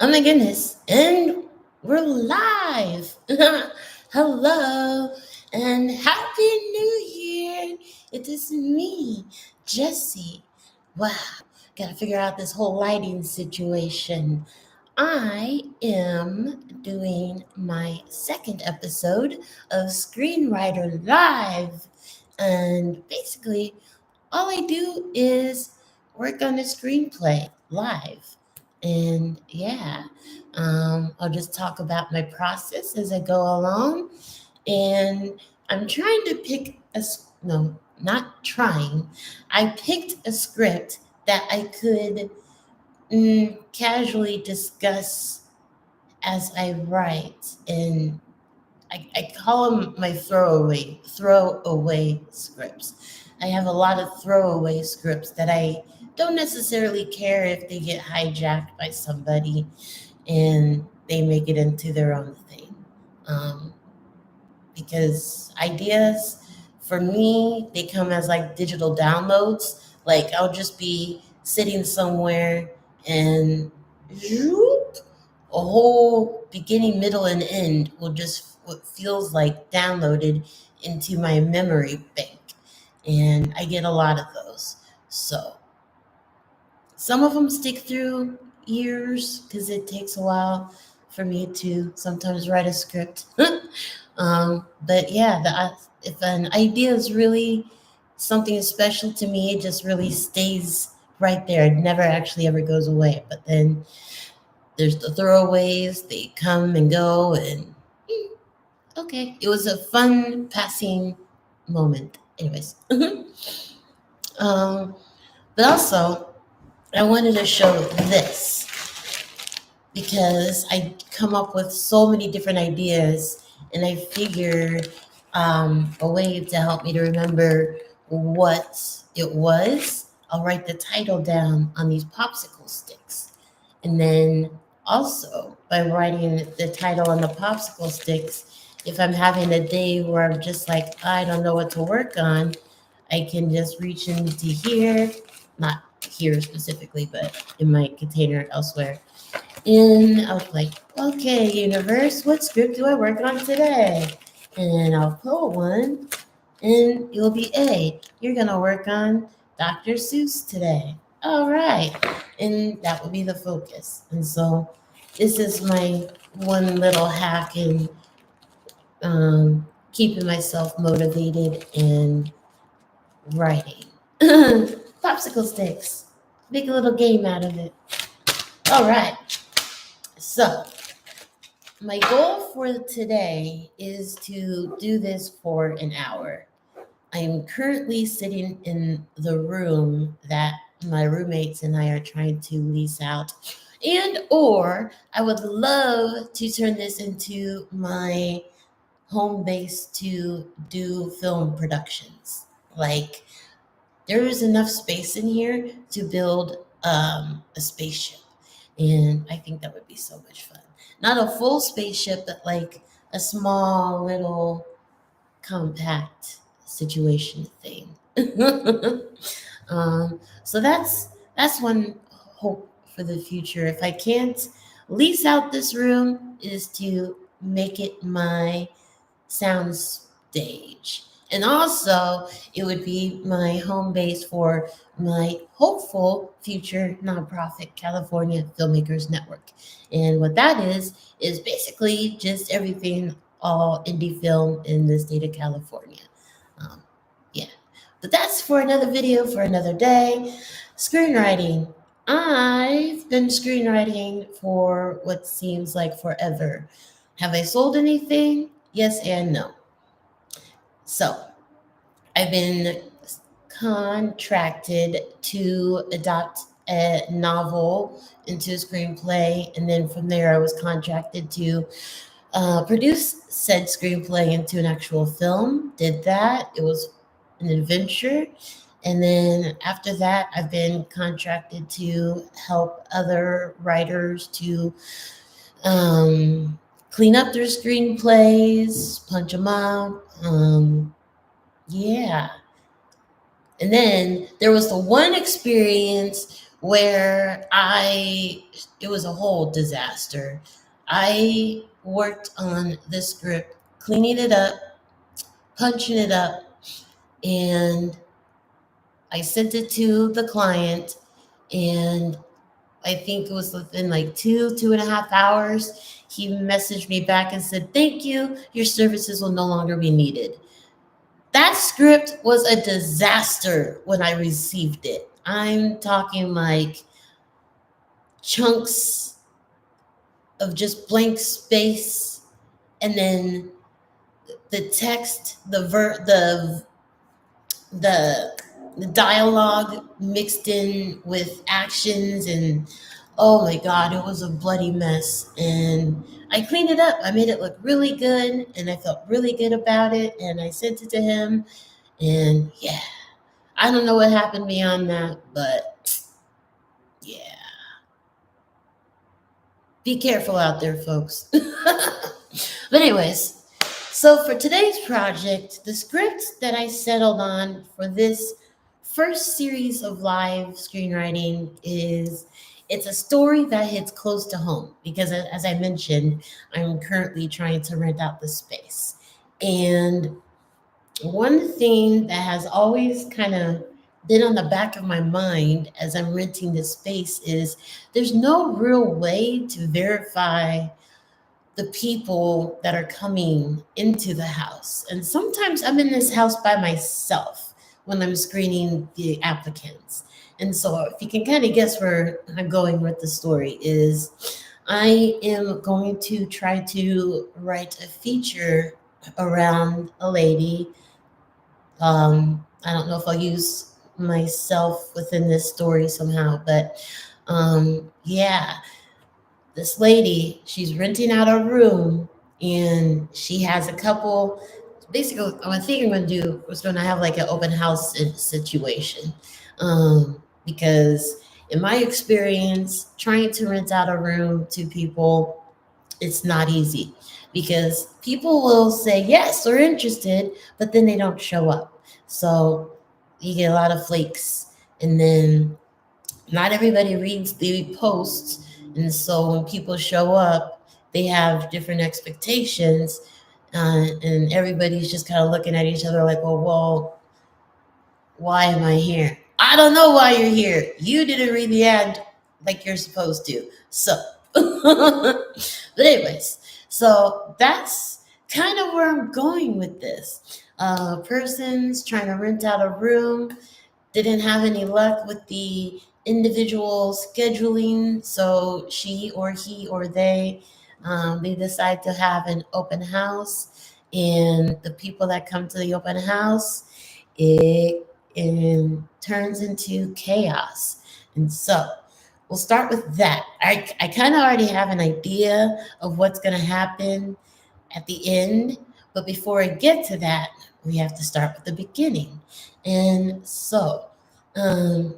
Oh my goodness. And we're live. Hello and happy new year. It is me, Jessie. Wow. Gotta figure out this whole lighting situation. I am doing my second episode of Screenwriter Live. And basically, all I do is work on a screenplay live. And yeah, I'll just talk about my process as I go along. And I'm trying to pick no, not trying. I picked a script that I could casually discuss as I write. And I call them my throwaway scripts. I have a lot of throwaway scripts that I don't necessarily care if they get hijacked by somebody and they make it into their own thing. Um, because ideas for me, they come as like digital downloads. Like I'll just be sitting somewhere and zoop, a whole beginning, middle, and end will just what feels like downloaded into my memory bank. And I get a lot of those. So some of them stick through years because it takes a while for me to sometimes write a script. But yeah, if an idea is really something special to me, it just really stays right there. It never actually ever goes away. But then there's the throwaways, they come and go, and okay, it was a fun passing moment. Anyways, um, but also I wanted to show this because I come up with so many different ideas, and I figured a way to help me to remember what it was. I'll write the title down on these popsicle sticks. And then also by writing the title on the popsicle sticks, if I'm having a day where I'm just like, I don't know what to work on, I can just reach into here, not here specifically, but in my container elsewhere. And I was like, okay, universe, what script do I work on today? And I'll pull one, and it'll be A. You're going to work on Dr. Seuss today. All right. And that will be the focus. And so this is my one little hack in keeping myself motivated and writing. Popsicle sticks. Make a little game out of it. All right. So my goal for today is to do this for an hour. I am currently sitting in the room that my roommates and I are trying to lease out. And or I would love to turn this into my home base to do film productions. Like there is enough space in here to build a spaceship. And I think that would be so much fun. Not a full spaceship, but like a small little compact situation thing. So that's one hope for the future. If I can't lease out this room, is to make it my sound stage. And also, it would be my home base for my hopeful future nonprofit California Filmmakers Network. And what that is basically just everything all indie film in the state of California. Um, yeah. But that's for another video for another day. Screenwriting. I've been screenwriting for what seems like forever. Have I sold anything? Yes and no. So I've been contracted to adopt a novel into a screenplay, and then from there I was contracted to produce said screenplay into an actual film. Did that. It was an adventure. And then after that, I've been contracted to help other writers to clean up their screenplays, punch them out. Yeah. And then there was the one experience where it was a whole disaster. I worked on the script, cleaning it up, punching it up, and I sent it to the client. And I think it was within like 2.5 hours, he messaged me back and said, "Thank you. Your services will no longer be needed." That script was a disaster when I received it. I'm talking like chunks of just blank space, and then the text, the the dialogue mixed in with actions, and oh my god, it was a bloody mess. And I cleaned it up. I made it look really good, and I felt really good about it, and I sent it to him. And yeah, I don't know what happened beyond that, but yeah, be careful out there, folks. But anyways, so for today's project, the script that I settled on for this first series of live screenwriting is, it's a story that hits close to home because, as I mentioned, I'm currently trying to rent out the space. And one thing that has always kind of been on the back of my mind as I'm renting this space is, there's no real way to verify the people that are coming into the house. And sometimes I'm in this house by myself when I'm screening the applicants. And so if you can kind of guess where I'm going with the story is, I am going to try to write a feature around a lady. I don't know if I'll use myself within this story somehow, but yeah, this lady, she's renting out a room, and she has a couple. Basically, what I think I'm going to do was going to have like an open house situation. Because in my experience, trying to rent out a room to people, it's not easy, because people will say, yes, we're interested, but then they don't show up. So you get a lot of flakes. And then not everybody reads the posts, and so when people show up, they have different expectations, and everybody's just kind of looking at each other like, well, why am I here? I don't know why you're here. You didn't read the ad like you're supposed to. So, but anyways, so that's kind of where I'm going with this. Person's trying to rent out a room, didn't have any luck with the individual scheduling, so she or he or they decide to have an open house. And the people that come to the open house, it turns into chaos. And so we'll start with that. I kind of already have an idea of what's going to happen at the end, but before I get to that, we have to start with the beginning. And so, um,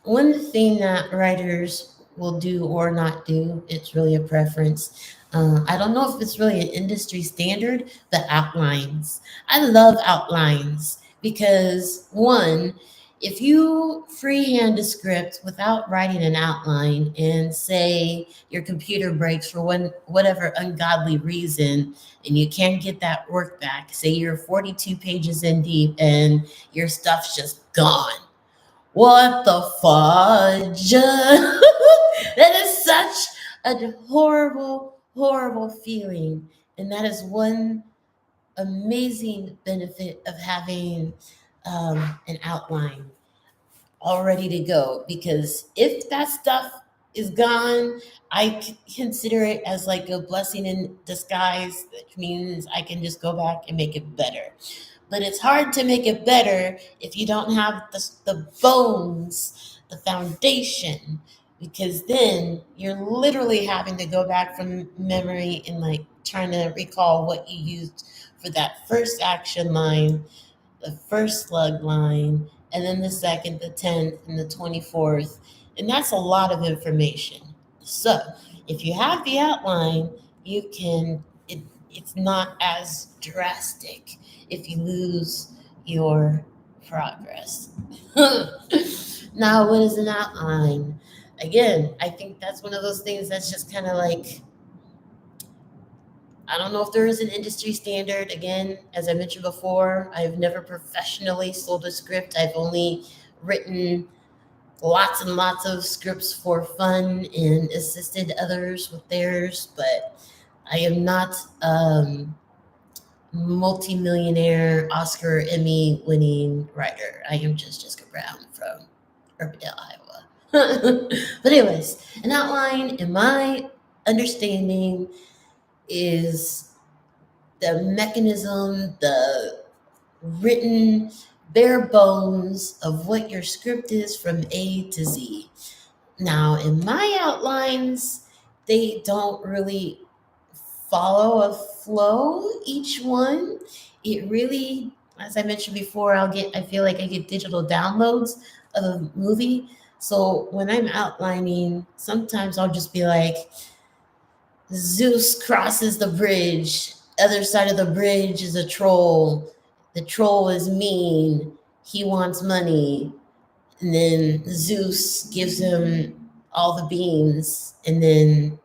one thing that writers will do or not do, it's really a preference. I don't know if it's really an industry standard, but outlines. I love outlines because, one, if you freehand a script without writing an outline, and say your computer breaks for whatever ungodly reason, and you can't get that work back, say you're 42 pages in deep and your stuff's just gone, what the fudge? That is such a horrible, horrible feeling. And that is one amazing benefit of having an outline all ready to go. Because if that stuff is gone, consider it as like a blessing in disguise, which means I can just go back and make it better. But it's hard to make it better if you don't have the bones, the foundation, because then you're literally having to go back from memory and like trying to recall what you used for that first action line, the first slug line, and then the second, the 10th, and the 24th. And that's a lot of information. So if you have the outline, it's not as drastic if you lose your progress. Now, what is an outline? Again, I think that's one of those things that's just kind of like, I don't know if there is an industry standard. Again, as I mentioned before, I've never professionally sold a script. I've only written lots and lots of scripts for fun and assisted others with theirs, but I am not multimillionaire Oscar Emmy winning writer. I am just Jessica Brown from Urbandale, Iowa. But anyways, an outline in my understanding is the mechanism, the written bare bones of what your script is from A to Z. Now, in my outlines, they don't really follow a flow, each one. It really, as I mentioned before, I feel like I get digital downloads of a movie. So when I'm outlining, sometimes I'll just be like, Zeus crosses the bridge. Other side of the bridge is a troll. The troll is mean. He wants money. And then Zeus gives him all the beans. And then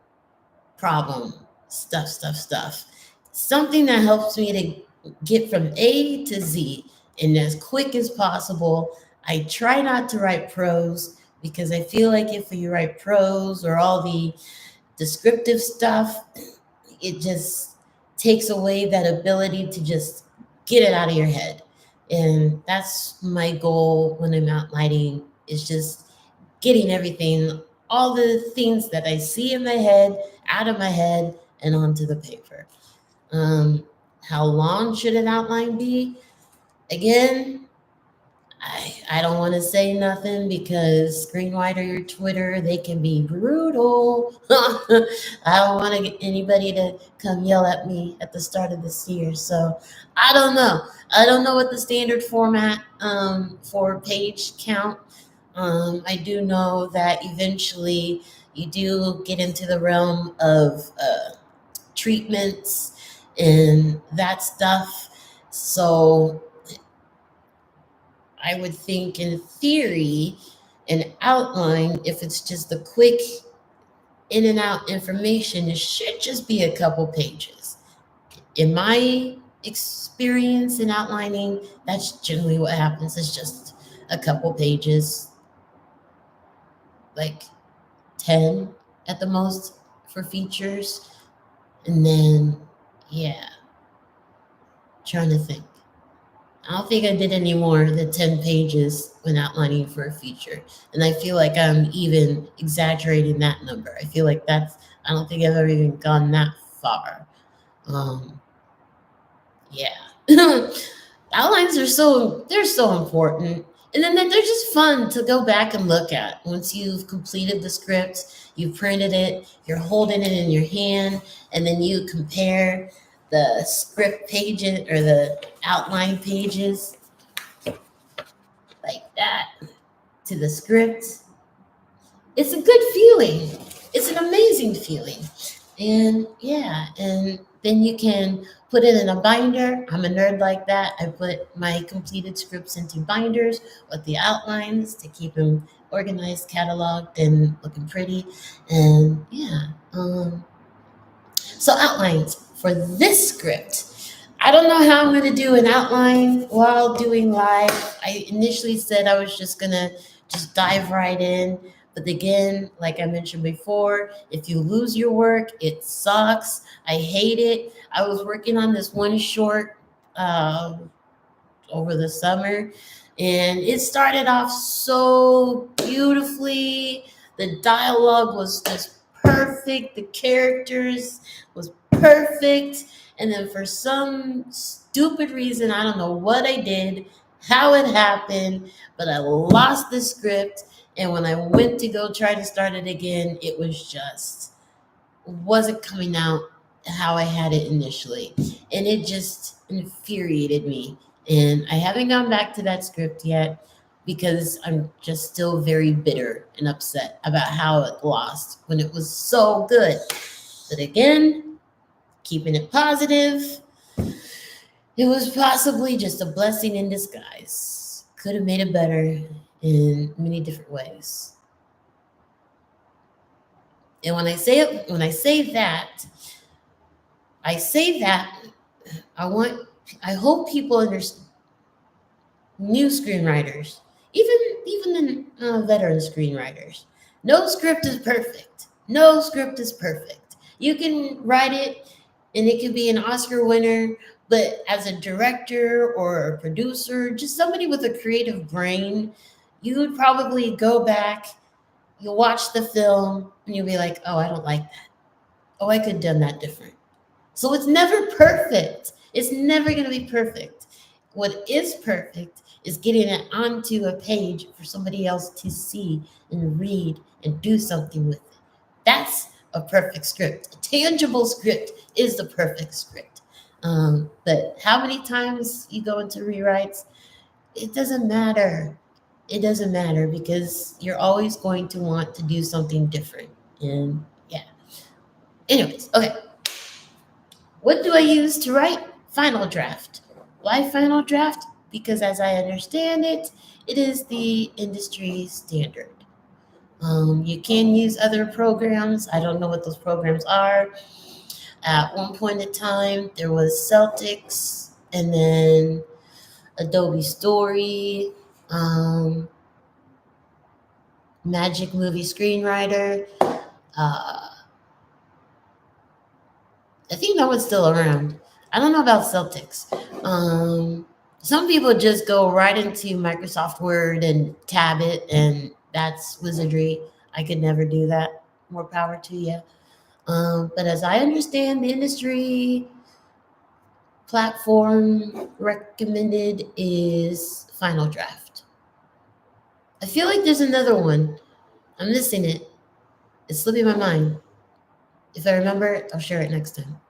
problem, stuff. Something that helps me to get from A to Z and as quick as possible. I try not to write prose because I feel like if you write prose or all the descriptive stuff, it just takes away that ability to just get it out of your head. And that's my goal when I'm outlining, is just getting everything, all the things that I see in my head, out of my head and onto the paper. Um, how long should an outline be? Again, I don't want to say nothing because Screenwriter, Twitter, they can be brutal. I don't want to get anybody to come yell at me at the start of this year. So I don't know. I don't know what the standard format for page count. I do know that eventually you do get into the realm of treatments and that stuff. So I would think, in theory, an outline, if it's just a quick in and out information, it should just be a couple pages. In my experience in outlining, that's generally what happens. It's just a couple pages, like 10 at the most for features. And then, yeah, trying to think. I don't think I did any more than 10 pages when outlining for a feature. And I feel like I'm even exaggerating that number. I feel like I don't think I've ever even gone that far. Um, yeah. Outlines they're so important. And then they're just fun to go back and look at. Once you've completed the script, you've printed it, you're holding it in your hand, and then you compare the script pages or the outline pages like that to the script. It's a good feeling. It's an amazing feeling. And yeah, and then you can put it in a binder. I'm a nerd like that. I put my completed scripts into binders with the outlines to keep them organized, cataloged, and looking pretty. And yeah, so outlines for this script. I don't know how I'm going to do an outline while doing live. I initially said I was just going to just dive right in. But again, like I mentioned before, if you lose your work, it sucks. I hate it. I was working on this one short uh, over the summer, and it started off so beautifully. The dialogue was just perfect. The characters was perfect. And then for some stupid reason, I don't know what I did, how it happened, but I lost the script. And when I went to go try to start it again, it wasn't coming out how I had it initially. And it just infuriated me. And I haven't gone back to that script yet because I'm just still very bitter and upset about how it lost when it was so good. But again, keeping it positive, it was possibly just a blessing in disguise. Could have made it better. in many different ways. And I say that I want I hope people understand, new screenwriters, even veteran screenwriters. No script is perfect. No script is perfect. You can write it, and it could be an Oscar winner. But as a director or a producer, just somebody with a creative brain, you would probably go back, you'll watch the film, and you'll be like, "Oh, I don't like that. Oh, I could have done that different." So it's never perfect. It's never going to be perfect. What is perfect is getting it onto a page for somebody else to see and read and do something with it. That's a perfect script. A tangible script is the perfect script. But how many times you go into rewrites, it doesn't matter. It doesn't matter because you're always going to want to do something different. And yeah. Anyways, okay. What do I use to write Final Draft? Why Final Draft? Because as I understand it, it is the industry standard. You can use other programs. I don't know what those programs are. At one point in time, there was Celtics, and then Adobe Story, um, Magic Movie Screenwriter. Uh, I think that one's still around. I don't know about Celtics. Um, some people just go right into Microsoft Word and tab it, and that's wizardry. I could never do that. More power to you. But as I understand, the industry platform recommended is Final Draft. I feel like there's another one. I'm missing it. It's slipping my mind. If I remember it, I'll share it next time.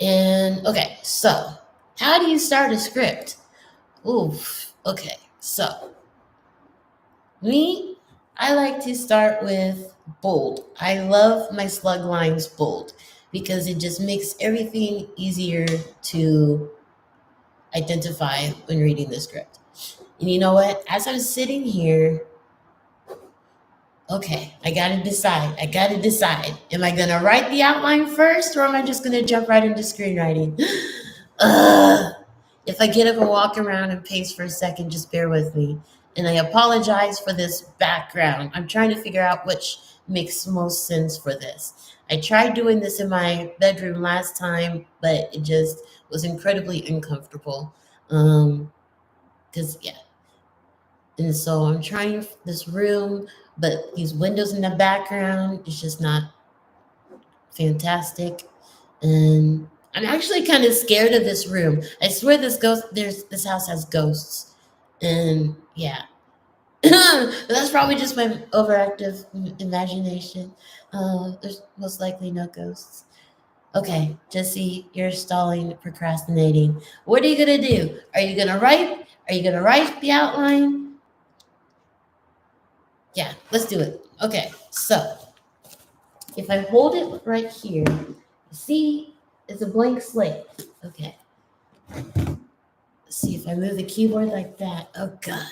And okay, so how do you start a script? Oof. Okay, so me, I like to start with bold. I love my slug lines bold because it just makes everything easier to identify when reading the script. And you know what? As I'm sitting here, okay, I gotta decide. I gotta decide. Am I gonna write the outline first, or am I just gonna jump right into screenwriting? Ugh. If I get up and walk around and pace for a second, just bear with me. And I apologize for this background. I'm trying to figure out which makes most sense for this. I tried doing this in my bedroom last time, but it just was incredibly uncomfortable. Because yeah, and so I'm trying this room, but these windows in the background, it's just not fantastic. And I'm actually kind of scared of this room. I swear this house has ghosts. And yeah. That's probably just my overactive imagination. There's most likely no ghosts. Okay, Jesse, you're stalling, procrastinating. What are you gonna do? Are you gonna write? Are you gonna write the outline? Yeah, let's do it. Okay, so if I hold it right here, see, it's a blank slate. Okay. Let's see if I move the keyboard like that. Oh God.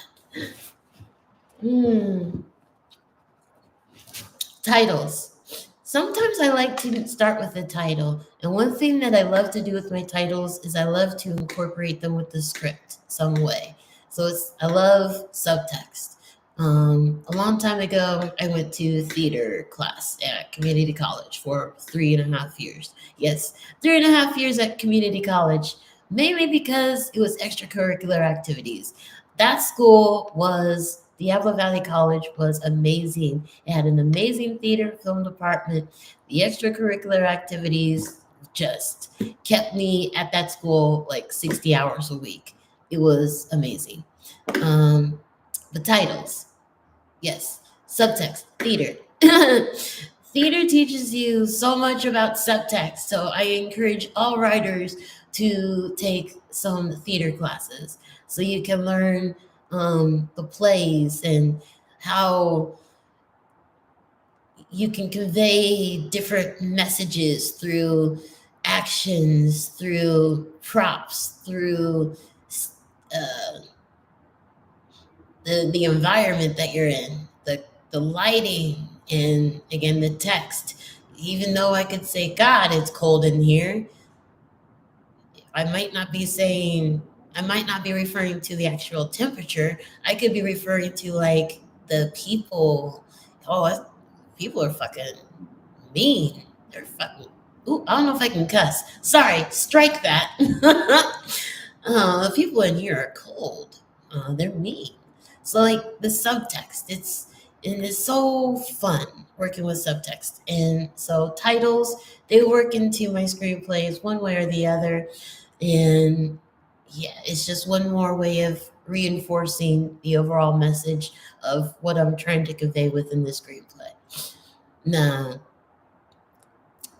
Hmm. Titles. Sometimes I like to start with the title. And one thing that I love to do with my titles is I love to incorporate them with the script some way. So I love subtext. A long time ago, I went to theater class at community college for 3.5 years. Yes, 3.5 years at community college, mainly because it was extracurricular activities. That school was Diablo Valley College was amazing. It had an amazing theater and film department. The extracurricular activities just kept me at that school like 60 hours a week. It was amazing. The titles, yes, subtext, theater. Theater teaches you so much about subtext. So I encourage all writers to take some theater classes so you can learn the plays and how you can convey different messages through actions, through props, through uh, the environment that you're in, the lighting, and again the text. Even though I could say, God, it's cold in here, I might not be saying, I might not be referring to the actual temperature. I could be referring to like the people. Oh, people are fucking mean. They're fucking. Ooh, I don't know if I can cuss. Sorry, strike that. The people in here are cold. They're mean. So like the subtext, it's so fun working with subtext. And so titles, they work into my screenplays one way or the other. And yeah, it's just one more way of reinforcing the overall message of what I'm trying to convey within the screenplay. Now,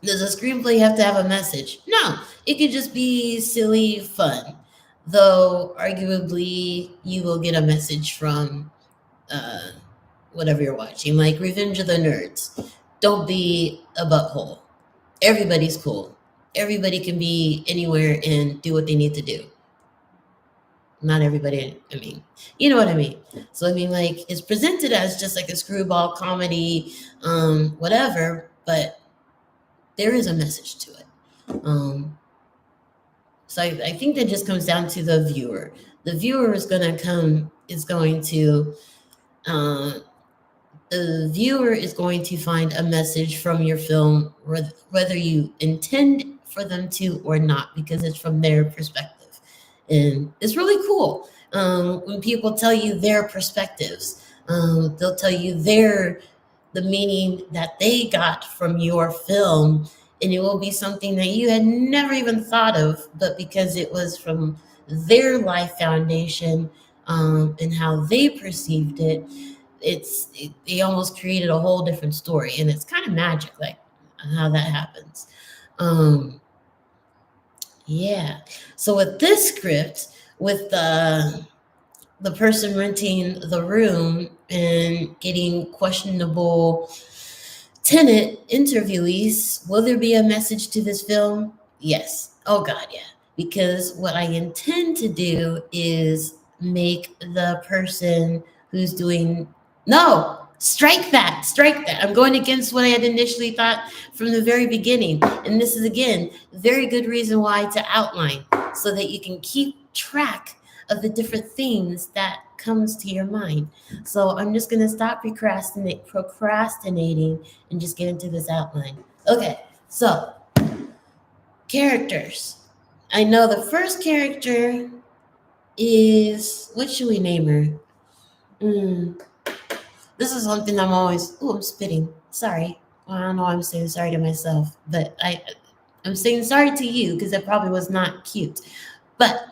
does a screenplay have to have a message? No, it could just be silly fun. Though, arguably, you will get a message from uh, whatever you're watching, like Revenge of the Nerds. Don't be a butthole. Everybody's cool. Everybody can be anywhere and do what they need to do. Not everybody, I mean, you know what I mean. So I mean, like, it's presented as just like a screwball comedy, whatever, but there is a message to it. um so I think that just comes down to the viewer. The viewer is going to uh, the viewer is going to find a message from your film, whether you intend for them to or not, because it's from their perspective. And it's really cool when people tell you their perspectives. They'll tell you the meaning that they got from your film, and it will be something that you had never even thought of, but because it was from their life foundation, and how they perceived it, they almost created a whole different story, and it's kind of magic, like how that happens. um yeah. So with this script, with the person renting the room and getting questionable tenant interviewees, will there be a message to this film? Yes. Oh God, yeah. Because what I intend to do is make the person who's doing, no, strike that. I'm going against what I had initially thought from the very beginning. And this is again very good reason why to outline, so that you can keep track of the different things that comes to your mind. So I'm just gonna stop procrastinating and just get into this outline. Okay, so characters. I know the first character is, what should we name her? Mm, this is something I'm always. Oh, I'm spitting. Sorry. Well, I don't know why I'm saying sorry to myself, but I'm saying sorry to you because that probably was not cute. But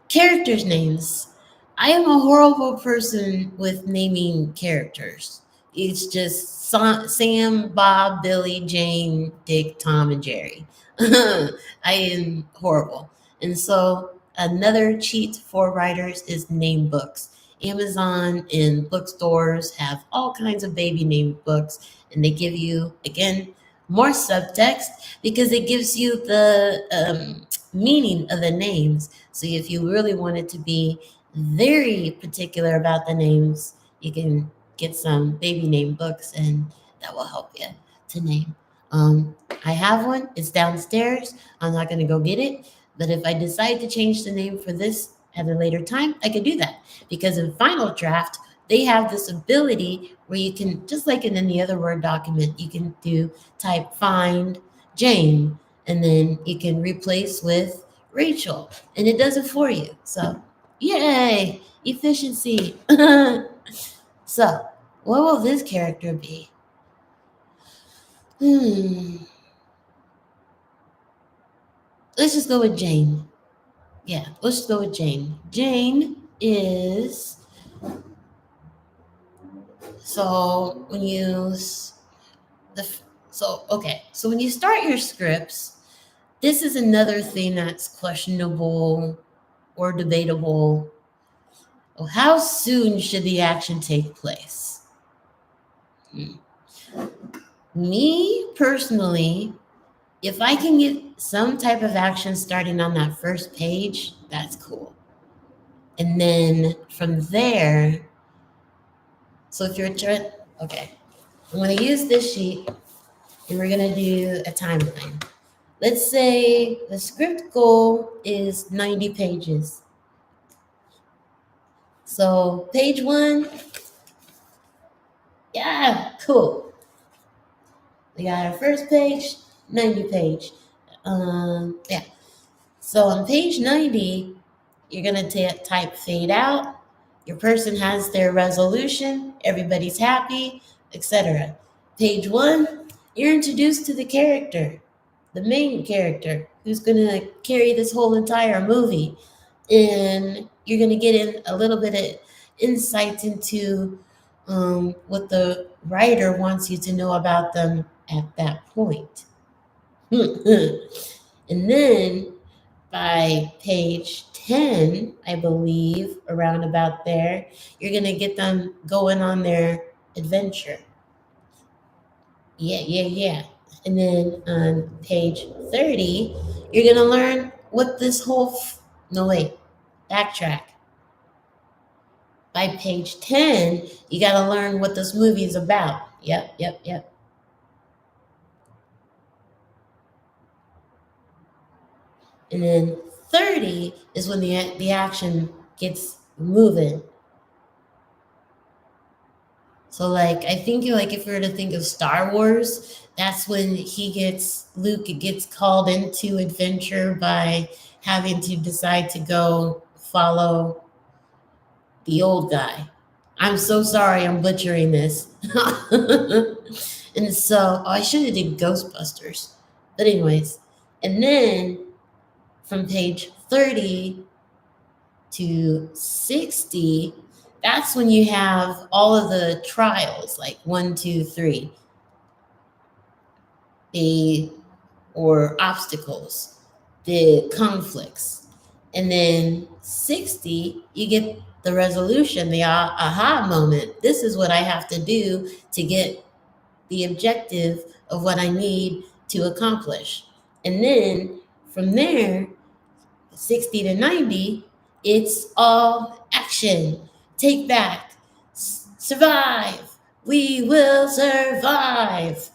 characters' names. I am a horrible person with naming characters. It's just Sam, Bob, Billy, Jane, Dick, Tom, and Jerry. I am horrible. And so another cheat for writers is name books. Amazon and bookstores have all kinds of baby name books, and they give you, again, more subtext because it gives you the meaning of the names. So if you really wanted to be very particular about the names, you can get some baby name books, and that will help you to name. I have one. It's downstairs. I'm not going to go get it. But if I decide to change the name for this at a later time, I can do that. Because in Final Draft, they have this ability where you can, just like in any other Word document, you can type find Jane, and then you can replace with Rachel, and it does it for you. So, yay, efficiency. So, what will this character be? Hmm. Let's just go with Jane. Yeah, let's just go with Jane. Jane is, so when you so okay. So when you start your scripts, this is another thing that's questionable or debatable. Well, how soon should the action take place? Hmm. Me personally, if I can get some type of action starting on that first page, that's cool. And then from there, so if you're trying, okay, I'm going to use this sheet and we're going to do a timeline. Let's say the script goal is 90 pages. So page one, yeah, cool. We got our first page, 90 page. Yeah. So on page 90, you're going to type fade out. Your person has their resolution, everybody's happy, etc. Page one, you're introduced to the character, the main character, who's going to carry this whole entire movie. And you're going to get in a little bit of insight into what the writer wants you to know about them at that point. And then by page 10, I believe, around about there, you're going to get them going on their adventure. Yeah. And then on page 30, you're going to learn what this whole. No, wait, backtrack. By page 10, you got to learn what this movie is about. Yep. And then 30 is when the action gets moving. So like I think like if we were to think of Star Wars, that's when Luke gets called into adventure by having to decide to go follow the old guy. I'm so sorry I'm butchering this. And so I should have did Ghostbusters. But anyways, and then from page 30 to 60, that's when you have all of the trials, like 1, 2, 3, or obstacles, the conflicts. And then 60, you get the resolution, the aha moment. This is what I have to do to get the objective of what I need to accomplish. And then from there, 60 to 90, it's all action. Take back. Survive. We will survive.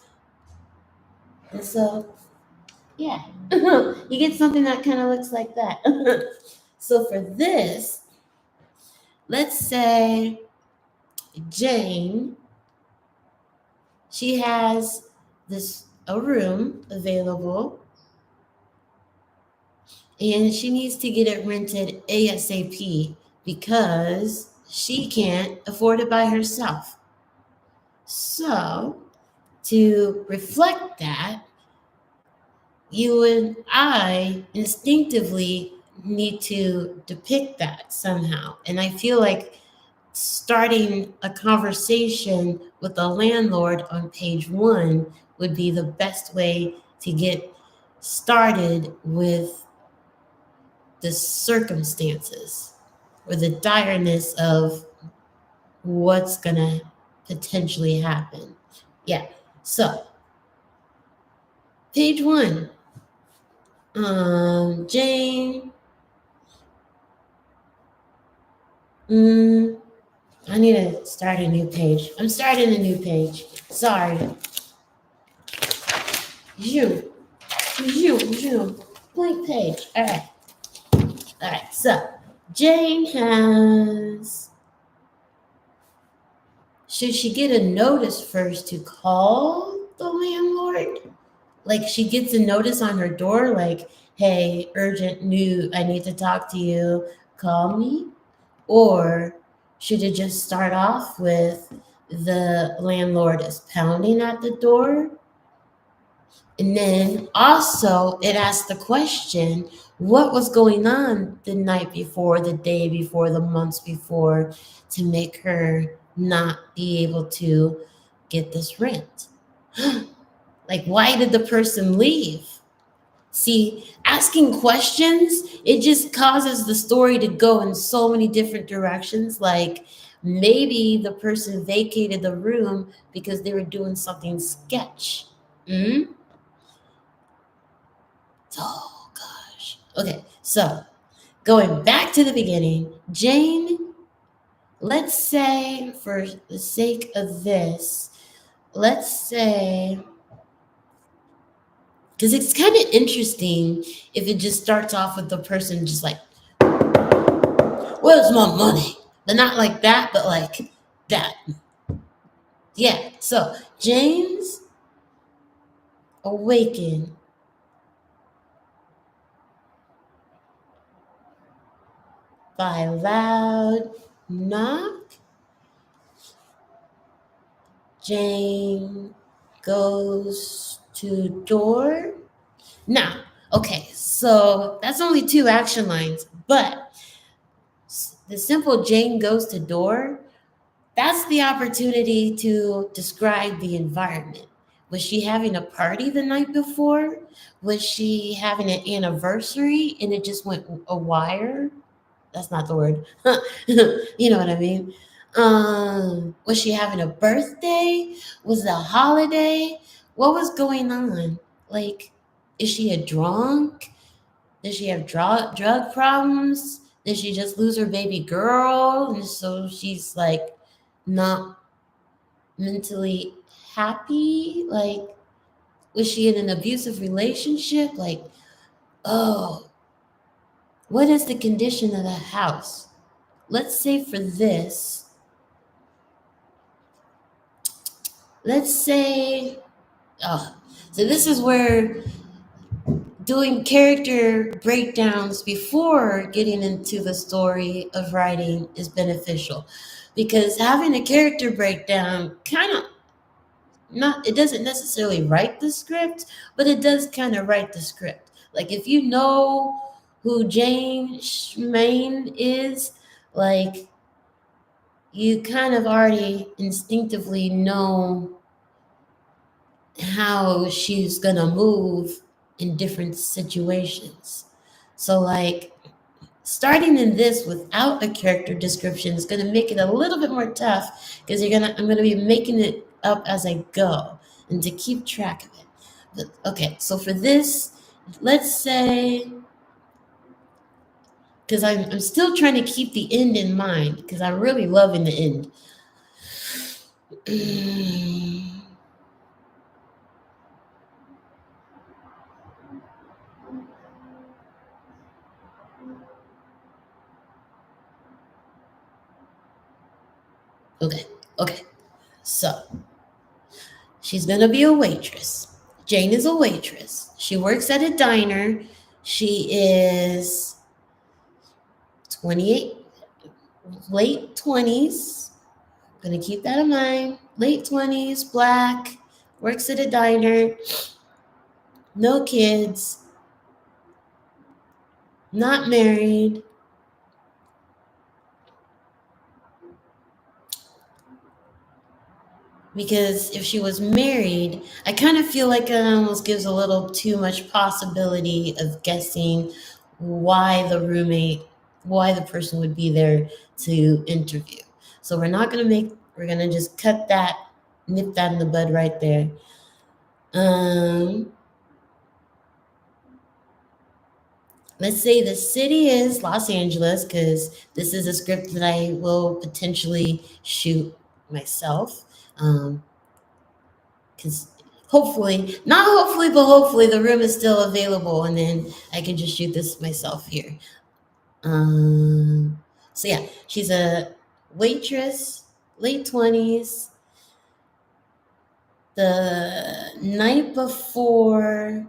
And so, yeah, you get something that kind of looks like that. So for this, let's say Jane, she has a room available and she needs to get it rented ASAP because she can't afford it by herself. So, to reflect that, you and I instinctively need to depict that somehow. And I feel like starting a conversation with the landlord on page 1 would be the best way to get started with the circumstances or the direness of what's going to potentially happen. Yeah. So, page 1. Jane. I need to start a new page. I'm starting a new page. Sorry. You. Blank page. All right. So, Jane has. Should she get a notice first to call the landlord? Like she gets a notice on her door, like, hey, urgent news, I need to talk to you, call me? Or should it just start off with the landlord is pounding at the door? And then also it asks the question, what was going on the night before, the day before, the months before to make her not be able to get this rent? Like, why did the person leave? See, asking questions, it just causes the story to go in so many different directions. Like, maybe the person vacated the room because they were doing something sketch. Oh, gosh. Okay, so Going back to the beginning, Jane, let's say, for the sake of this, let's say, because it's kind of interesting if it just starts off with the person just like, where's my money? But not like that, but like that. Yeah. So Jane's awakened by a loud knock. Jane goes to door. Now, okay, so that's only two action lines, but the simple Jane goes to door, that's the opportunity to describe the environment. Was she having a party the night before? Was she having an anniversary and it just went a wire? That's not the word. You know what I mean? Was she having a birthday? Was it a holiday? What was going on? Like, is she a drunk? Does she have drug problems? Did she just lose her baby girl? And so she's like not mentally happy? Like, was she in an abusive relationship? Like, oh, what is the condition of the house? Let's say for this, let's say, oh, so this is where doing character breakdowns before getting into the story of writing is beneficial because having a character breakdown kind of not it doesn't necessarily write the script, but it does kind of write the script. Like if you know who Jane Schmaine is, like you kind of already instinctively know how she's gonna move in different situations. So like starting in this without a character description is gonna make it a little bit more tough because you're gonna I'm gonna be making it up as I go and to keep track of it. But okay, so for this, let's say because I'm still trying to keep the end in mind because I'm really loving the end. Okay, okay. So she's gonna be a waitress. Jane is a waitress. She works at a diner. She is 28, late 20s. Gonna keep that in mind. Late 20s, black, works at a diner, no kids, not married. Because if she was married, I kind of feel like it almost gives a little too much possibility of guessing why the roommate, why the person would be there to interview. So we're gonna just cut that, nip that in the bud right there. Um, let's say the city is Los Angeles because this is a script that I will potentially shoot myself. Because hopefully, not hopefully, but hopefully the room is still available and then I can just shoot this myself here. So yeah, she's a waitress, late 20s. The night before,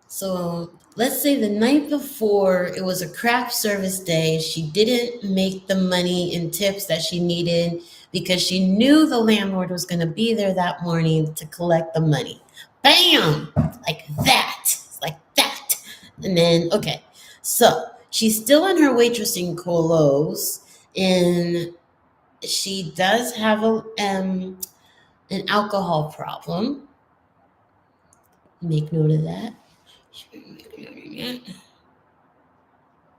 so let's say the night before it was a craft service day. She didn't make the money in tips that she needed because she knew the landlord was going to be there that morning to collect the money. Bam! Like that. It's like that. And then, okay. So she's still in her waitressing clothes and she does have an alcohol problem. Make note of that.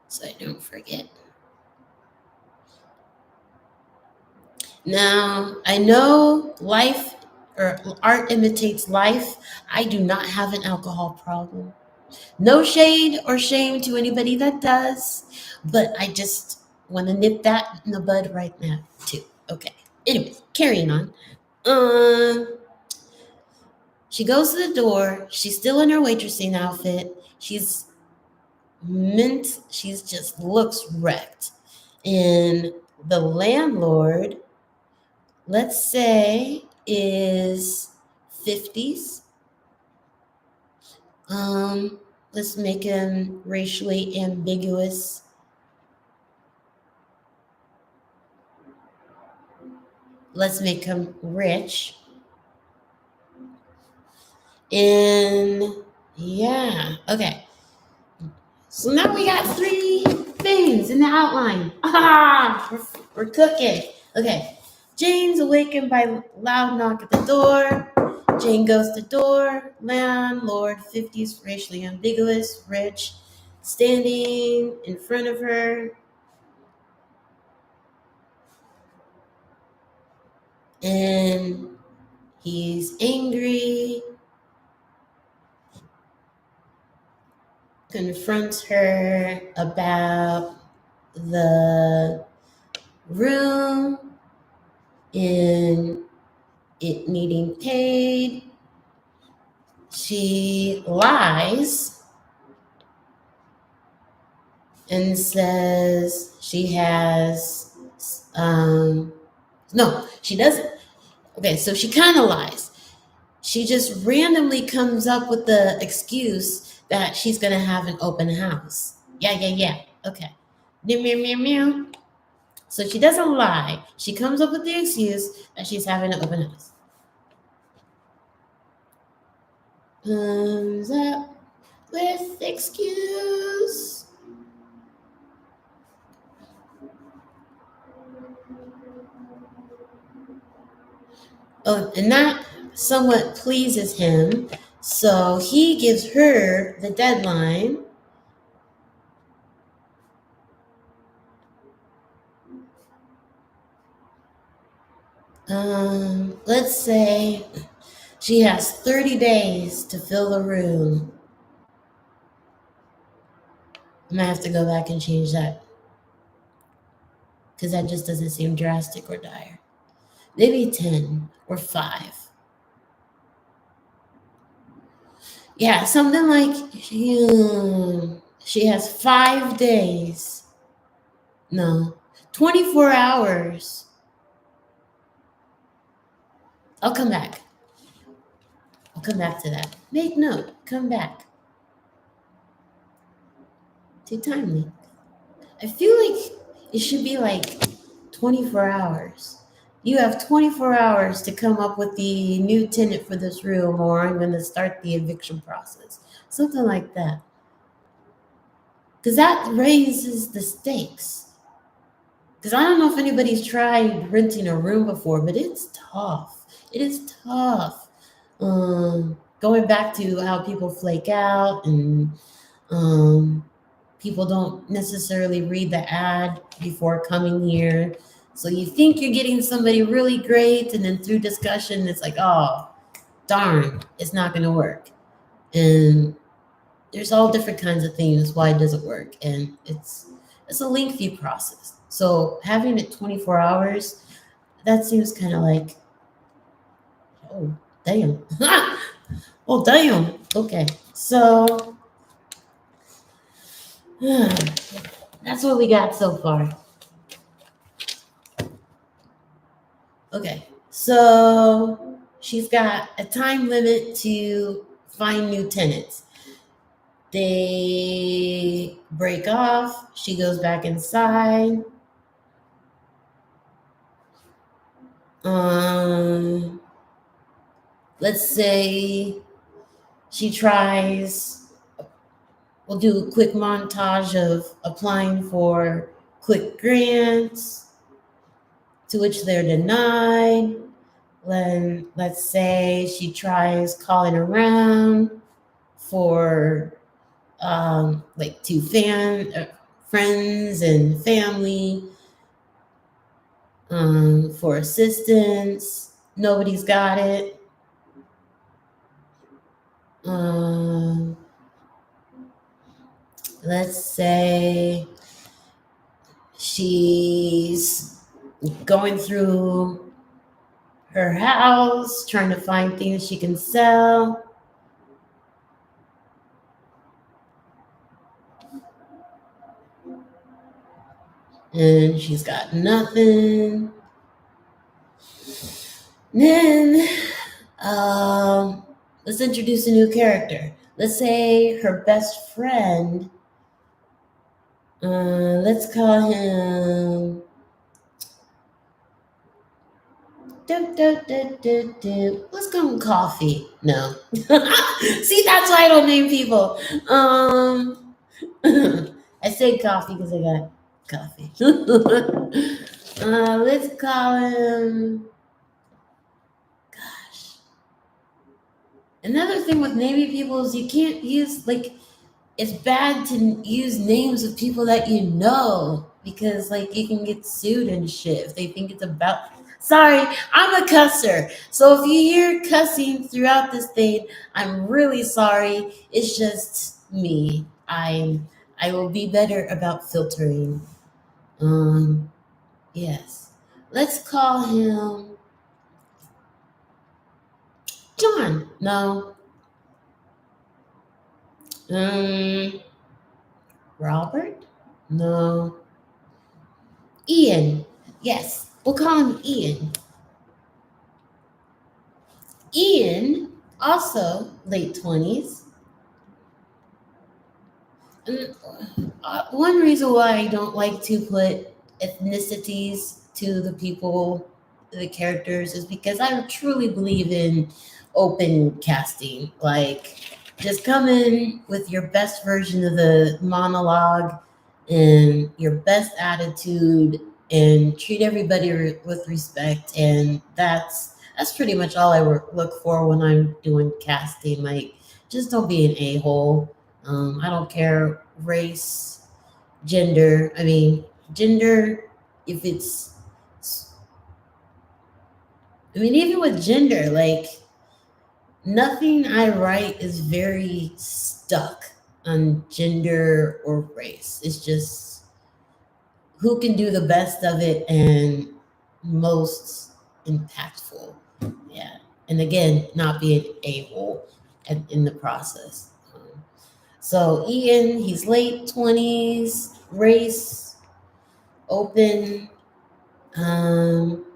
So I don't forget. Now, I know life or art imitates life. I do not have an alcohol problem. No shade or shame to anybody that does, but I just want to nip that in the bud right now, too. Okay. Anyways, carrying on. Um, she goes to the door. She's still in her waitressing outfit. She's just looks wrecked. And the landlord, let's say, is 50s. Let's make him racially ambiguous. Let's make him rich. And yeah, okay. So now we got three things in the outline. Ah, we're cooking. Okay. Jane's awakened by loud knock at the door. Jane goes to door. Landlord, 50s, racially ambiguous, rich, standing in front of her. And he's angry, confronts her about the room and it needing paid. She lies and says she has, no, she doesn't. Okay, so she kind of lies. She just randomly comes up with the excuse that she's going to have an open house. Yeah. Okay. Meow, meow, meow, meow. So she doesn't lie. She comes up with the excuse that she's having an open house. Comes up with excuse. Oh, and that somewhat pleases him. So he gives her the deadline. Let's say she has 30 days to fill the room. I'm gonna have to go back and change that because that just doesn't seem drastic or dire. Maybe 10 or 5. Yeah, something like she has 5 days. No, 24 hours. I'll come back. I'll come back to that. Make note. Come back. Too timely. I feel like it should be like 24 hours. You have 24 hours to come up with the new tenant for this room, or I'm going to start the eviction process. Something like that. Because that raises the stakes. Because I don't know if anybody's tried renting a room before, but it's tough. It is tough. Going back to how people flake out and people don't necessarily read the ad before coming here. So you think you're getting somebody really great, and then through discussion, it's like, oh, darn, it's not going to work. And there's all different kinds of things why it doesn't work, and it's a lengthy process. So having it 24 hours, that seems kind of like, oh, damn. Oh, damn. Okay, so that's what we got so far. Okay, so she's got a time limit to find new tenants. They break off. She goes back inside. Um, let's say she tries. We'll do a quick montage of applying for quick grants, to which they're denied. Then let's say she tries calling around for like to friends and family for assistance. Nobody's got it. Um, Let's say she's going through her house, trying to find things she can sell. And she's got nothing. Then, um, let's introduce a new character. Let's say her best friend. Let's call him. Let's call him Coffee. No. See, that's why I don't name people. I say coffee because I got coffee. Let's call him. Gosh. Another thing with naming people is you can't use like it's bad to use names of people that you know because like you can get sued and shit if they think it's about. Sorry, I'm a cusser. So if you hear cussing throughout this thing, I'm really sorry. It's just me. I will be better about filtering. Um yes. Let's call him John. No. Um Robert? No. Ian. Yes, we'll call him Ian. Ian, also late 20s. And one reason why I don't like to put ethnicities to the people, the characters, is because I truly believe in open casting. Like, just come in with your best version of the monologue and your best attitude and treat everybody with respect. And that's pretty much all I look for when I'm doing casting. Like, just don't be an a-hole. I don't care race, gender. I mean, gender, if it's, I mean, even with gender, like, nothing I write is very stuck on gender or race. It's just who can do the best of it and most impactful. Yeah. And again, not be an a hole in the process. So Ian, he's late 20s, race, open. Um,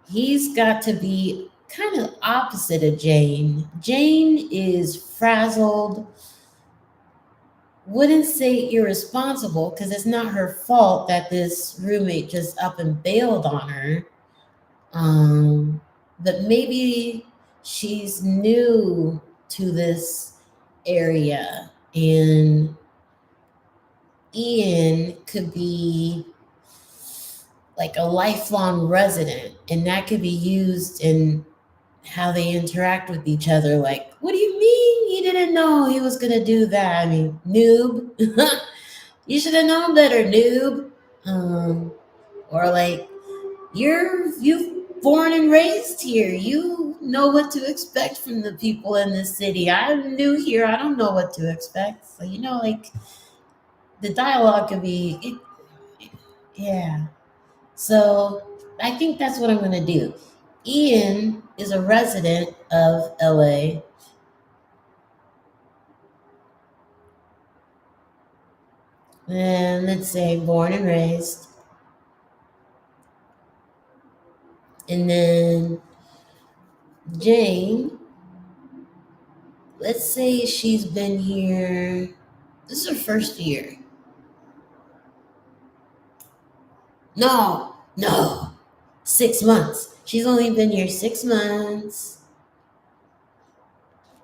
he's got to be kind of opposite of Jane. Jane is frazzled, wouldn't say irresponsible because it's not her fault that this roommate just up and bailed on her. But maybe she's new to this area and Ian could be like a lifelong resident, and that could be used in how they interact with each other. Like, what do you mean you didn't know he was gonna do that? I mean, noob, you should have known better, noob. Or like, you've born and raised here. You know what to expect from the people in this city. I'm new here. I don't know what to expect. So like the dialogue could be, yeah. So I think that's what I'm going to do. Ian is a resident of LA. And let's say born and raised. And then Jane, let's say she's been here. This is her first year. No, 6 months. She's only been here 6 months.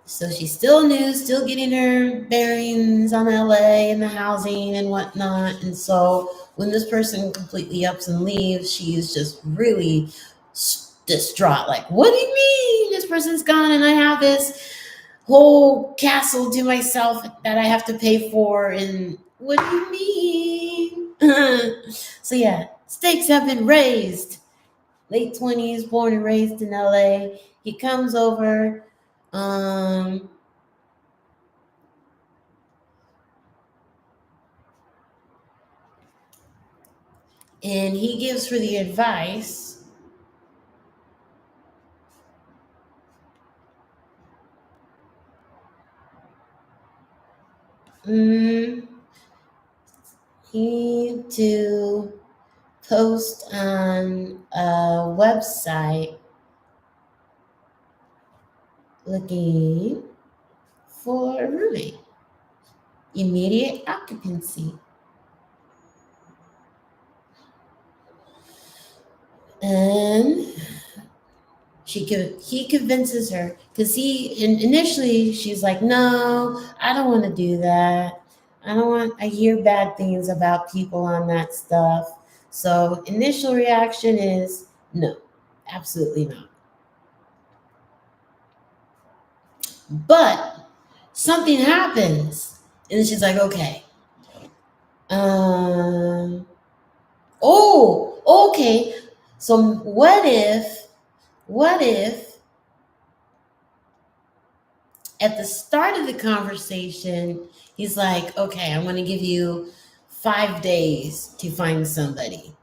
So she's still new, still getting her bearings on LA and the housing and whatnot. And so when this person completely ups and leaves, she is just really distraught. Like, what do you mean this person's gone and I have this whole castle to myself that I have to pay for? And what do you mean? So yeah, stakes have been raised. Late 20s, born and raised in LA. He comes over. Um, And he gives her the advice, mm, he to post on a website looking for a roommate, immediate occupancy. And he convinces her because initially she's like, no, I don't want to do that. I hear bad things about people on that stuff. So initial reaction is no, absolutely not. But something happens, and she's like, okay, um, oh, okay. So what if at the start of the conversation, he's like, okay, I'm going to give you 5 days to find somebody.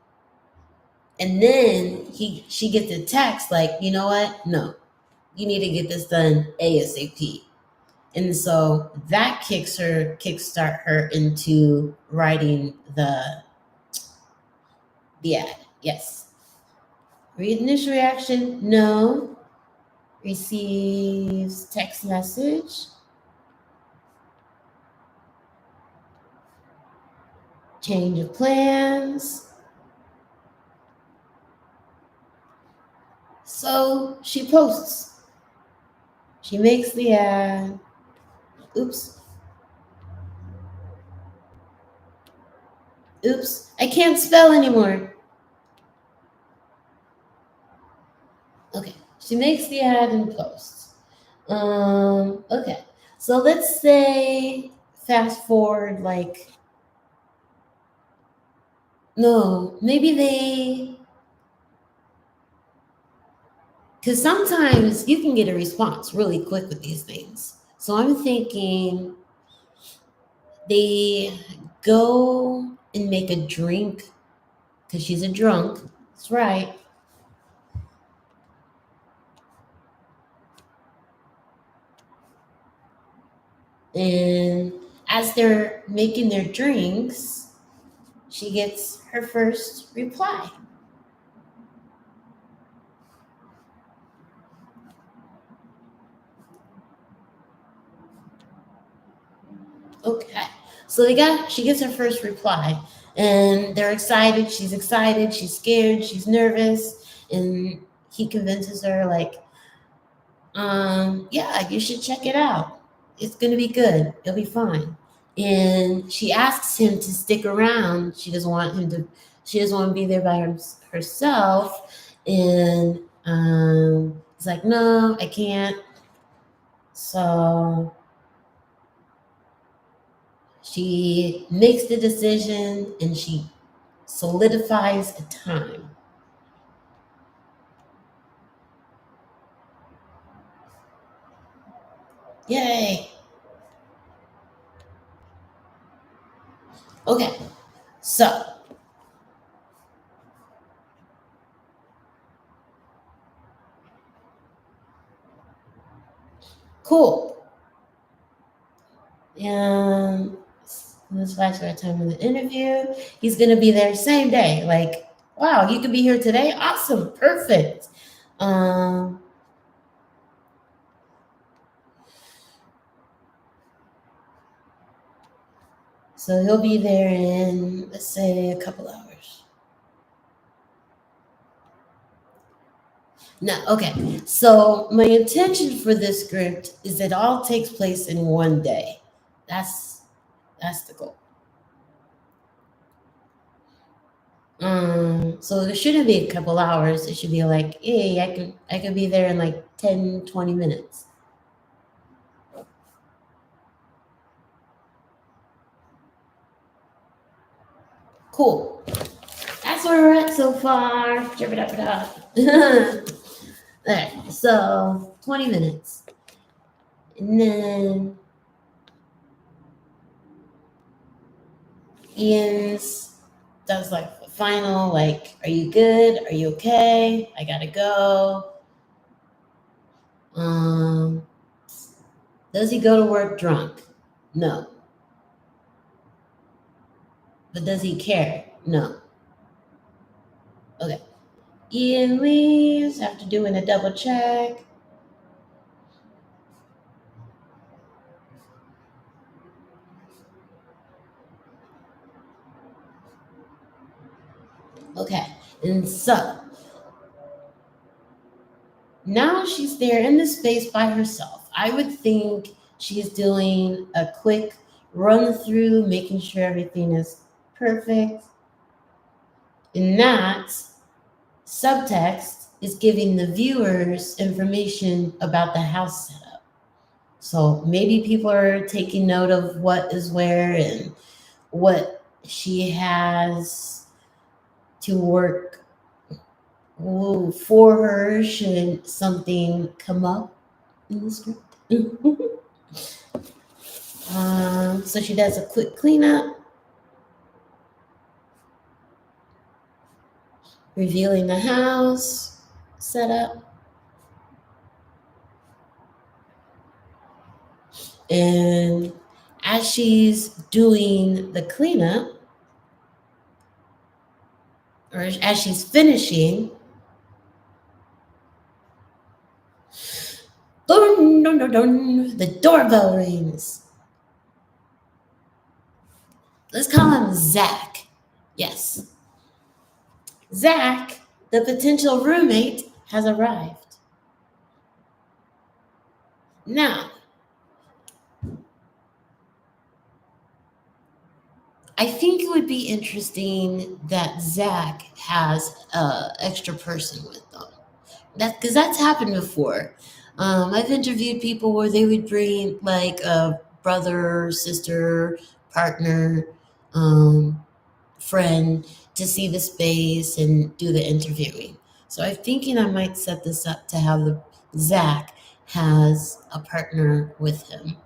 And then she gets a text like, you know what? No, you need to get this done ASAP. And so that kickstart her into writing the ad. Yes. Initial reaction, no. Receives text message. Change of plans. So she posts. She makes the ad. Oops. Oops. I can't spell anymore. Okay. She makes the ad and posts. Okay. So let's say fast forward like no, maybe because sometimes you can get a response really quick with these things. So I'm thinking they go and make a drink because she's a drunk. That's right. And as they're making their drinks, she gets her first reply. Okay. So she gets her first reply and they're excited. She's excited. She's scared. She's nervous. And he convinces her like, yeah, you should check it out. It's gonna be good. It'll be fine. And she asks him to stick around. She doesn't want to be there by herself. And he's like, no, I can't. So she makes the decision and she solidifies a time. Yay. Okay. So cool. And this flash for time of the interview. He's gonna be there same day. Like, wow, you could be here today. Awesome, perfect. Um, so he'll be there in let's say a couple hours. Now, okay. So my intention for this script is that it all takes place in one day. That's that's the goal. So it shouldn't be a couple hours. It should be like, hey, I could be there in like 10, 20 minutes. Cool. That's where we're at so far. Alright, so 20 minutes. And then Ian's does like final, like, are you good? Are you okay? I gotta go. Um, does he go to work drunk? No. But does he care? No. Okay. Ian leaves after doing a double check. Okay. And so now she's there in the space by herself. I would think she's doing a quick run through, making sure everything is perfect. And that subtext is giving the viewers information about the house setup. So maybe people are taking note of what is where and what she has to work for her should something come up in the script. So she does a quick cleanup, revealing the house setup. And as she's doing the cleanup, or as she's finishing, dun, dun, dun, dun, the doorbell rings. Let's call him Zach. Yes. Zach, the potential roommate, has arrived. Now, I think it would be interesting that Zach has an extra person with them. Because that's happened before. I've interviewed people where they would bring like a brother, sister, partner, um, friend to see the space and do the interviewing. So I'm thinking I might set this up to have Zach has a partner with him.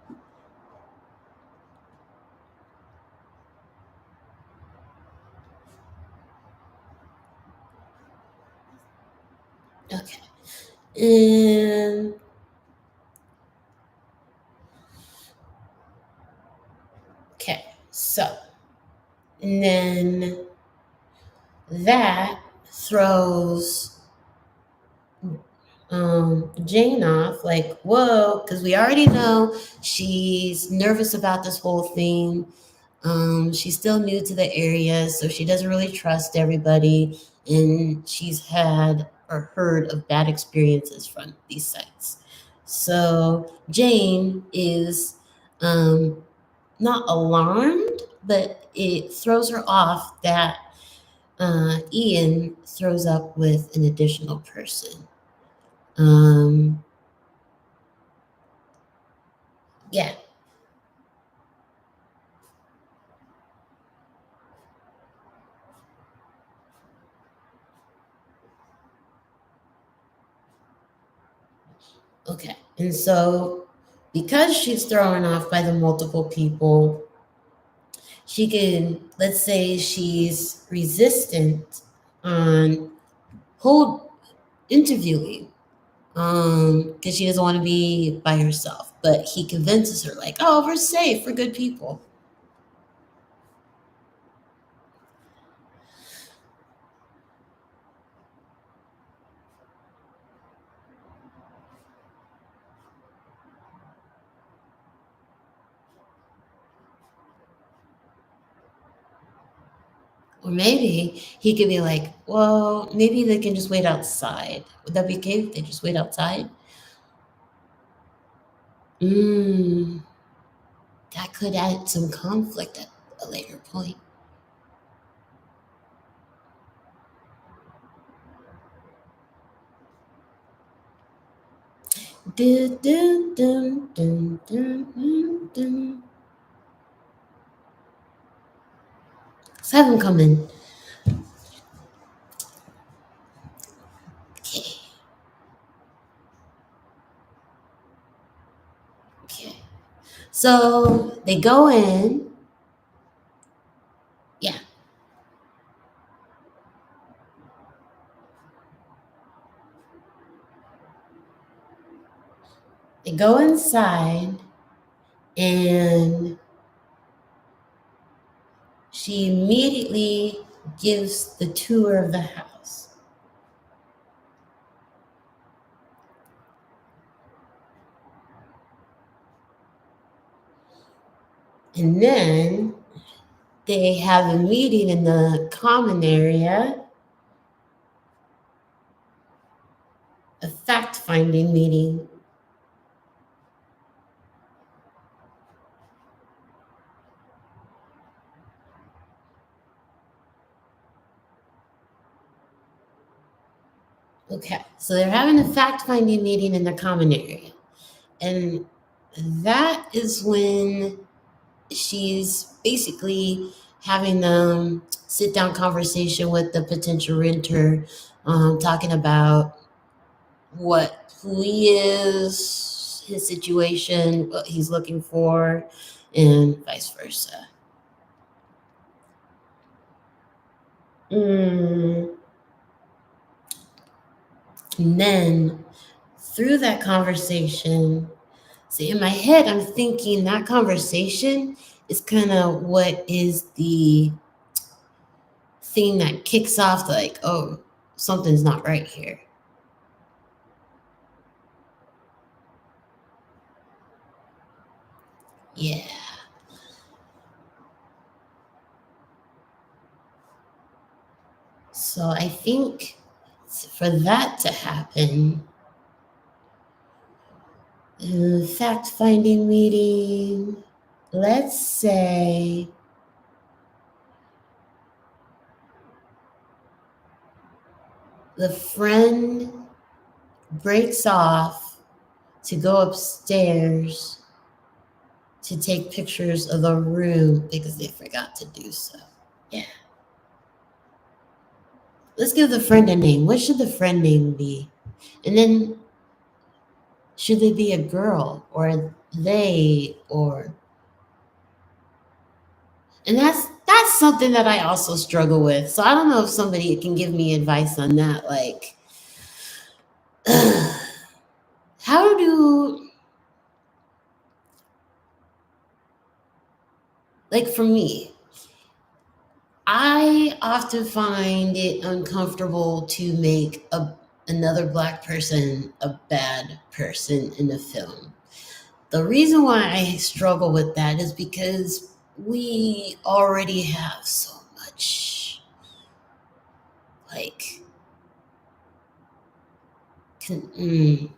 Okay. And okay, so and then that throws Jane off, like, whoa, because we already know she's nervous about this whole thing. She's still new to the area, so she doesn't really trust everybody, and she's had or heard of bad experiences from these sites. So Jane is um, not alarmed, but it throws her off that Ian throws up with an additional person. Um, yeah, okay. And so, because she's thrown off by the multiple people, she can, let's say she's resistant on whole interviewing because she doesn't want to be by herself. But he convinces her, like, oh, we're safe, we're good people. Or maybe he could be like, well, maybe they can just wait outside. Would that be okay if they just wait outside? Mm, that could add some conflict at a later point. Dun, dun, dun, dun, dun, dun, dun. Let's have him come in. Okay, okay. So they go in. Yeah. They go inside and she immediately gives the tour of the house. And then they have a meeting in the common area, a fact finding meeting. Okay, so they're having a fact finding meeting in the common area. And that is when she's basically having them sit down conversation with the potential renter, talking about who he is, his situation, what he's looking for, and vice versa. Mm. And then through that conversation, see, in my head, I'm thinking that conversation is kind of what is the thing that kicks off, like, oh, something's not right here. Yeah. So I think for that to happen, fact finding meeting, let's say the friend breaks off to go upstairs to take pictures of the room because they forgot to do so. Yeah. Let's give the friend a name. What should the friend name be? And then should they be a girl or they or and that's something that I also struggle with. So I don't know if somebody can give me advice on that. Like how do like for me, I often find it uncomfortable to make another black person a bad person in a film. The reason why I struggle with that is because we already have so much like con-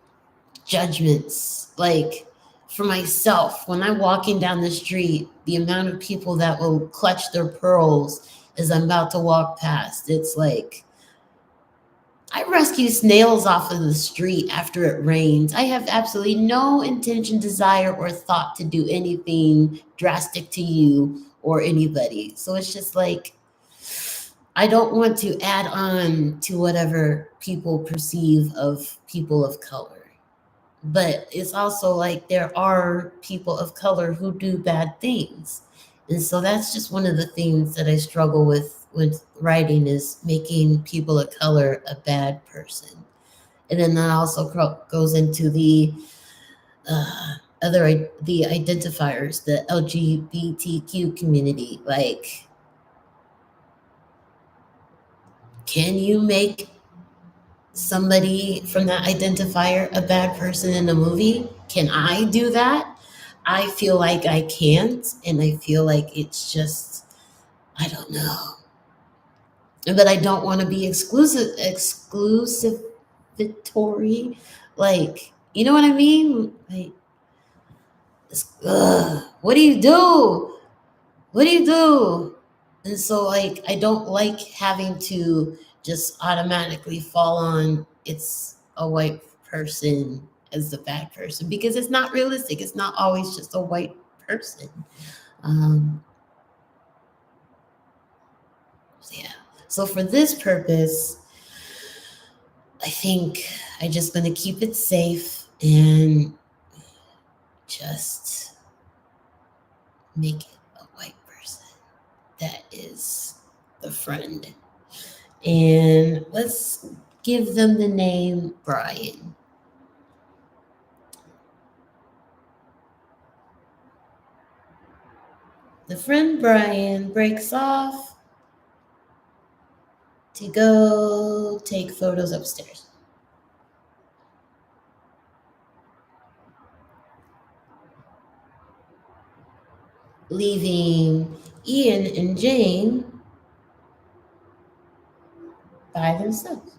judgments. Like for myself, when I'm walking down the street, the amount of people that will clutch their pearls as I'm about to walk past, it's like I rescue snails off of the street after it rains. I have absolutely no intention, desire, or thought to do anything drastic to you or anybody. So it's just like, I don't want to add on to whatever people perceive of people of color. But it's also like there are people of color who do bad things. And so that's just one of the things that I struggle with writing is making people of color a bad person. And then that also goes into the the identifiers, the LGBTQ community. Like, can you make somebody from that identifier a bad person in a movie? Can I do that? I feel like I can't, and I feel like it's just I don't know. But I don't want to be exclusivatory. Like, you know what I mean? Like, what do you do? What do you do? And so, like, I don't like having to just automatically fall on it's a white person as the bad person because it's not realistic. It's not always just a white person. Um, so yeah. So for this purpose, I think I'm just going to keep it safe and just make it a white person that is the friend. And let's give them the name Brian. the friend Brian breaks off to go take photos upstairs. Leaving Ian and Jane by themselves.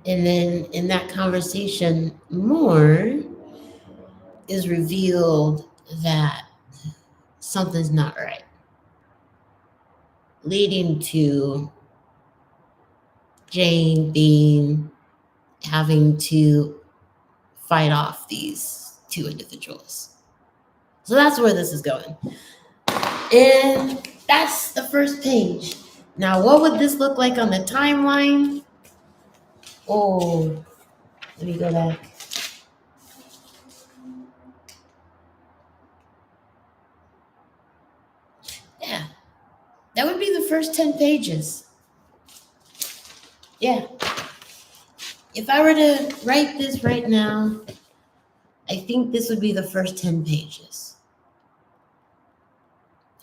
And then in that conversation, more is revealed that something's not right, leading to Jane being having to fight off these two individuals. So that's where this is going. And that's the first page. Now, what would this look like on the timeline? Oh, let me go back. Yeah, that would be the first 10 pages. Yeah. If I were to write this right now, I think this would be the first 10 pages.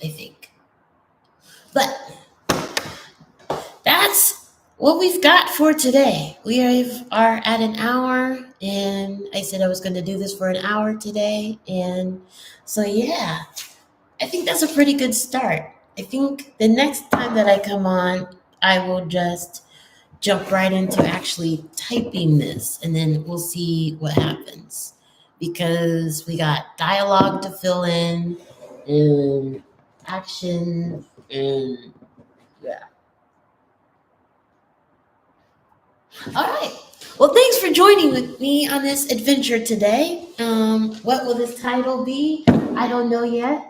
I think. But that's what we've got for today. We are at an hour, and I said I was going to do this for an hour today. And so, yeah, I think that's a pretty good start. I think the next time that I come on, I will just jump right into actually typing this, and then we'll see what happens. Because we got dialogue to fill in, and action, and yeah. All right. Well, thanks for joining with me on this adventure today. What will this title be? I don't know yet.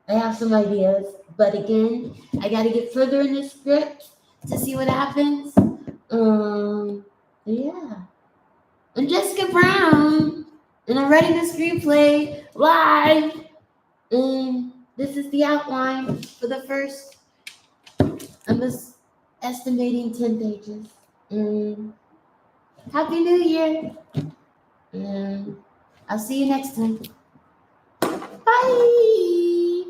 I have some ideas, but again, I got to get further in the script to see what happens. Yeah. I'm Jessica Brown, and I'm writing a screenplay live. And this is the outline for the first. I'm just estimating 10 pages. And Happy New Year. And I'll see you next time. Bye.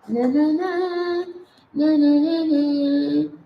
Na na na na na na na.